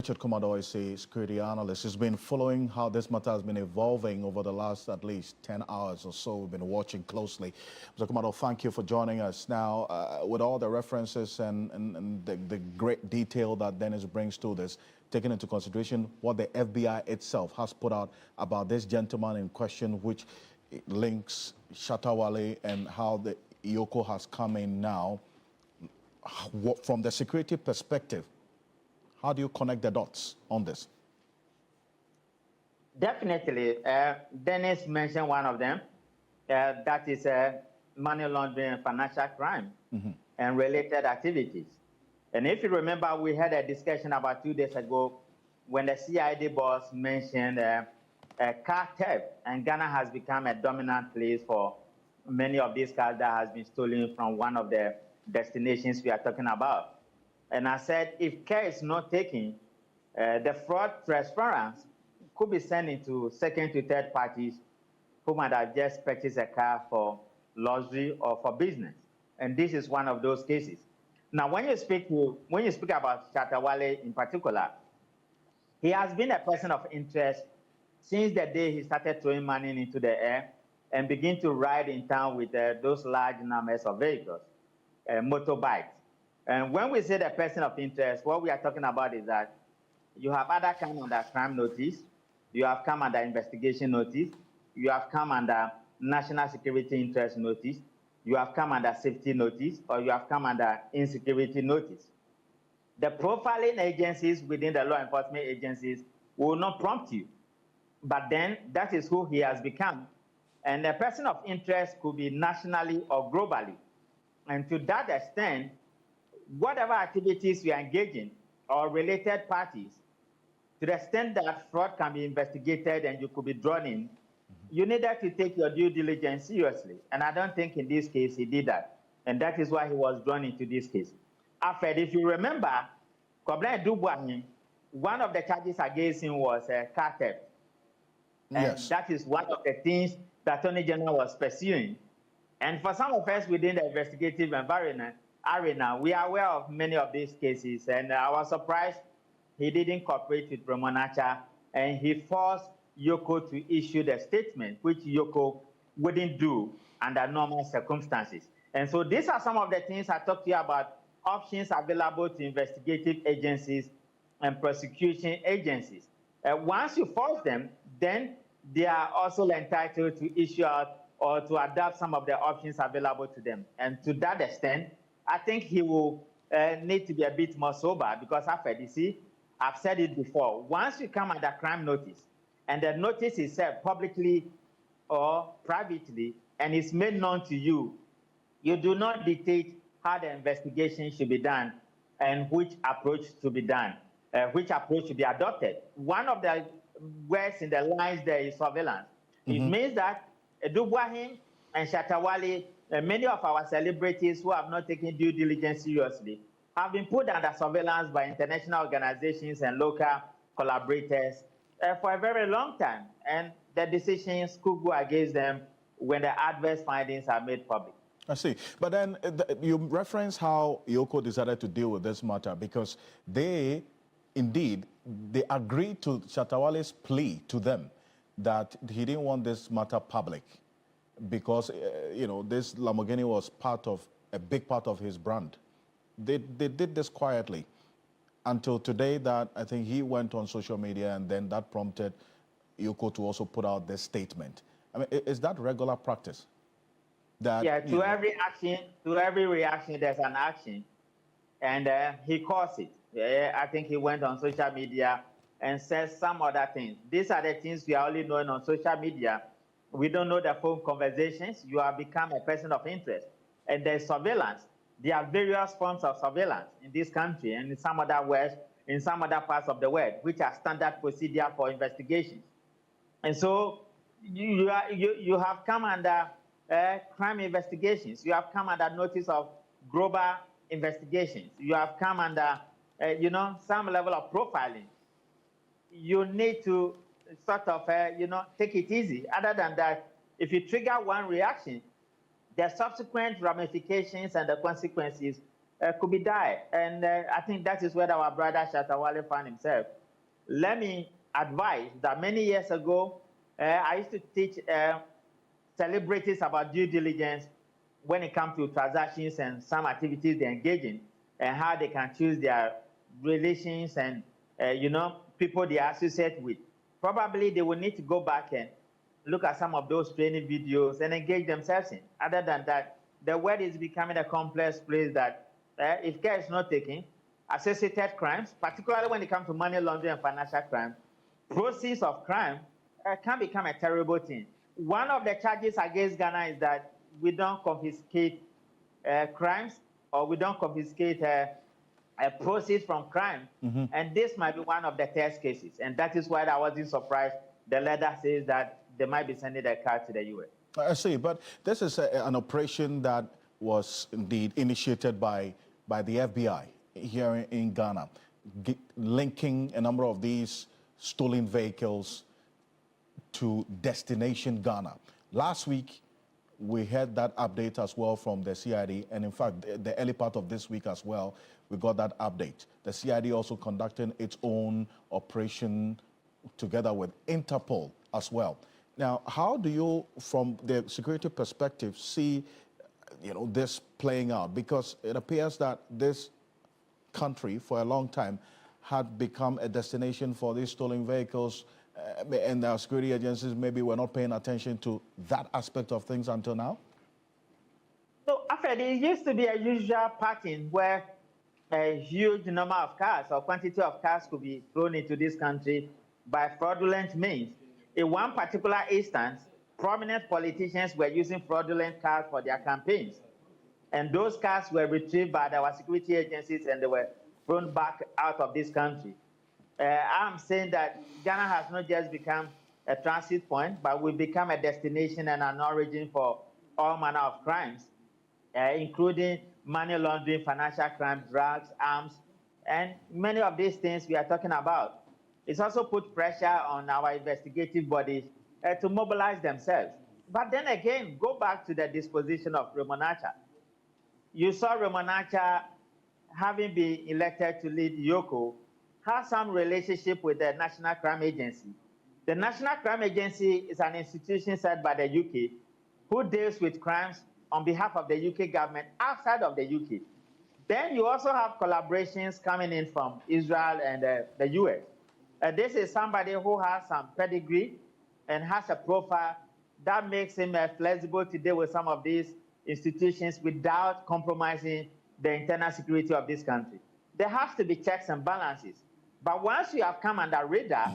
Richard Kumadoe is a security analyst. He's been following how this matter has been evolving over the last at least 10 hours or so. We've been watching closely. Mr. Kumadoe, thank you for joining us. Now, with all the references and the great detail that Dennis brings to this, taking into consideration what the FBI itself has put out about this gentleman in question, which links Shatta Wale, and how the Yoko has come in now, from the security perspective, how do you connect the dots on this? Definitely. Dennis mentioned one of them. That is money laundering and financial crime and related activities. And if you remember, we had a discussion about 2 days ago when the CID boss mentioned car theft, and Ghana has become a dominant place for many of these cars that has been stolen from one of the destinations we are talking about. And I said, if care is not taken, the fraud transference could be sent into second to third parties who might have just purchased a car for luxury or for business. And this is one of those cases. Now, when you speak about Shatta Wale in particular, he has been a person of interest since the day he started throwing money into the air and begin to ride in town with those large numbers of vehicles, motorbikes. And when we say the person of interest, what we are talking about is that you have other come under crime notice, you have come under investigation notice, you have come under national security interest notice, you have come under safety notice, or you have come under insecurity notice. The profiling agencies within the law enforcement agencies will not prompt you, but then that is who he has become. And the person of interest could be nationally or globally. And to that extent, whatever activities you are engaging or related parties, to the extent that fraud can be investigated and you could be drawn in, you needed to take your due diligence seriously. And I don't think in this case he did that. And that is why he was drawn into this case. After, if you remember, Koblen Dubois, one of the charges against him was car theft. And yes, that is one of the things that Attorney General was pursuing. And for some of us within the investigative environment, arena, we are aware of many of these cases, and I was surprised he didn't cooperate with Promonacha, and he forced Yoko to issue the statement, which Yoko wouldn't do under normal circumstances. And so these are some of the things I talked to you about, options available to investigative agencies and prosecution agencies. Once you force them, then they are also entitled to issue out or to adapt some of the options available to them. And to that extent, I think he will need to be a bit more sober, because after you see, I've said it before, once you come under crime notice and the notice is served publicly or privately and it's made known to you, you do not dictate how the investigation should be done and which approach to be done, which approach should be adopted. One of the words in the lines there is surveillance. It means that Dubois and Shatta Wale, many of our celebrities who have not taken due diligence seriously have been put under surveillance by international organizations and local collaborators for a very long time. And the decisions could go against them when the adverse findings are made public. I see. But then you reference how Yoko decided to deal with this matter, because they agreed to Shatta Wale's plea to them that he didn't want this matter public, because this Lamborghini was a big part of his brand. They did this quietly until today, that I think he went on social media, and then that prompted Yoko to also put out this statement. I mean, is that regular practice? That, yeah, to every action, to every reaction, there's an action, and he caused it. I think he went on social media and said some other things. These are the things we are only knowing on social media. We don't know the phone conversations. You have become a person of interest. And there's surveillance. There are various forms of surveillance in this country and in some other words, in some other parts of the world, which are standard procedure for investigations. And so you have come under crime investigations. You have come under notice of global investigations. You have come under, some level of profiling. You need to sort of, take it easy. Other than that, if you trigger one reaction, the subsequent ramifications and the consequences Kumadoe. And I think that is where our brother Shatta Wale found himself. Let me advise that many years ago, I used to teach celebrities about due diligence when it comes to transactions and some activities they engage in, and how they can choose their relations and people they associate with. Probably they will need to go back and look at some of those training videos and engage themselves in. Other than that, the world is becoming a complex place that if care is not taken, associated crimes, particularly when it comes to money laundering and financial crime, proceeds of crime can become a terrible thing. One of the charges against Ghana is that we don't confiscate crimes, or we don't confiscate proceeds from crime. And this might be one of the test cases. And that is why I wasn't surprised. The letter says that they might be sending a car to the U.S. I see, but this is an operation that was indeed initiated by the FBI here in Ghana, linking a number of these stolen vehicles to destination Ghana. Last week, we had that update as well from the CID, and in fact, the early part of this week as well, we got that update. The CID also conducting its own operation together with Interpol as well. Now, how do you, from the security perspective, see this playing out? Because it appears that this country, for a long time, had become a destination for these stolen vehicles, and our security agencies maybe were not paying attention to that aspect of things until now? So, Alfred, it used to be a usual pattern where a huge number of cars or quantity of cars could be thrown into this country by fraudulent means. In one particular instance, prominent politicians were using fraudulent cars for their campaigns. And those cars were retrieved by our security agencies and they were thrown back out of this country. I'm saying that Ghana has not just become a transit point, but we've become a destination and an origin for all manner of crimes, including money laundering, financial crime, drugs, arms, and many of these things we are talking about. It's also put pressure on our investigative bodies to mobilize themselves. But then again, go back to the disposition of Raymond Archer. You saw Raymond Archer, having been elected to lead Yoko, has some relationship with the National Crime Agency. The National Crime Agency is an institution set by the UK who deals with crimes on behalf of the UK government outside of the UK. Then you also have collaborations coming in from Israel and the US. This is somebody who has some pedigree and has a profile that makes him flexible to deal with some of these institutions without compromising the internal security of this country. There has to be checks and balances. But once you have come under radar,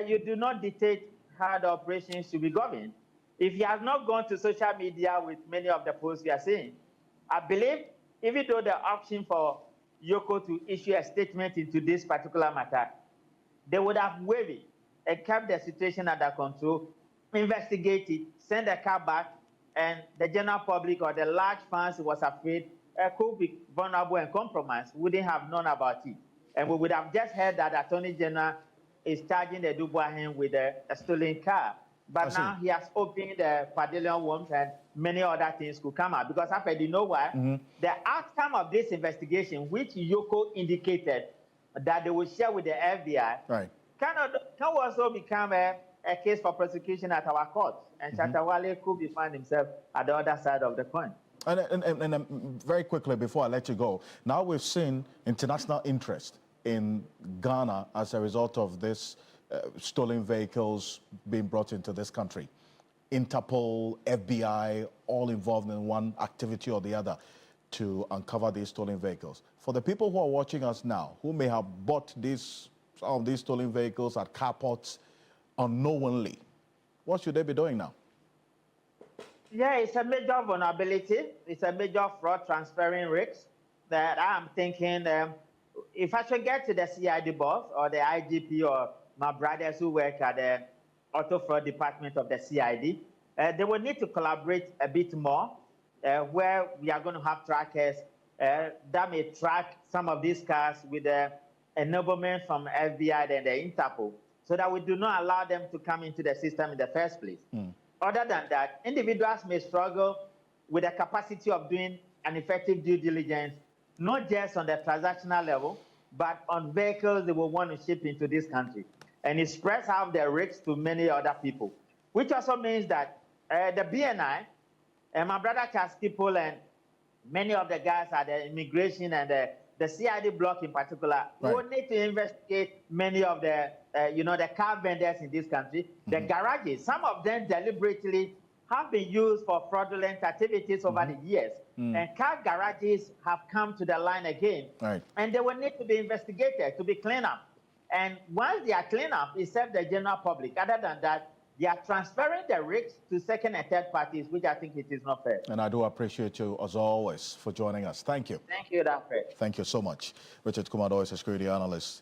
you do not dictate how the operations should be governed. If he has not gone to social media with many of the posts we are seeing, I believe even though the option for Yoko to issue a statement into this particular matter, they would have waived it and kept the situation under control, investigate it, send the car back, and the general public or the large fans who was afraid could be vulnerable and compromised, wouldn't have known about it. And we would have just heard that Attorney General is charging the Dubois with a stolen car. But now he has opened the pavilion worms and many other things could come out. Because after you know what? The outcome of this investigation, which Yoko indicated that they will share with the FBI, can also become a case for prosecution at our courts. And Shatta Wale could be found himself at the other side of the coin. And very quickly, before I let you go, now we've seen international interest in Ghana as a result of this stolen vehicles being brought into this country. Interpol, FBI, all involved in one activity or the other to uncover these stolen vehicles. For the people who are watching us now, who may have bought some of these stolen vehicles at carports unknowingly, what should they be doing now? Yeah, it's a major vulnerability. It's a major fraud transferring risk that I'm thinking if I should get to the CID boss or the IGP or my brothers who work at the auto fraud department of the CID, they will need to collaborate a bit more where we are going to have trackers that may track some of these cars with the enablement from FBI and the Interpol so that we do not allow them to come into the system in the first place. Other than that, individuals may struggle with the capacity of doing an effective due diligence not just on the transactional level, but on vehicles they will want to ship into this country. And it spreads out the risks to many other people, which also means that the BNI and my brother Charles People and many of the guys at the immigration and the CID block in particular, right. will need to investigate many of the, the car vendors in this country, the garages. Some of them deliberately have been used for fraudulent activities over the years. And car garages have come to the line again. Right. And they will need to be investigated, to be cleaned up. And once they are cleaned up, it serves the general public. Other than that, they are transferring the risks to second and third parties, which I think it is not fair. And I do appreciate you, as always, for joining us. Thank you. Thank you, Dr. Thank you so much. Richard Kumadoe is a security analyst.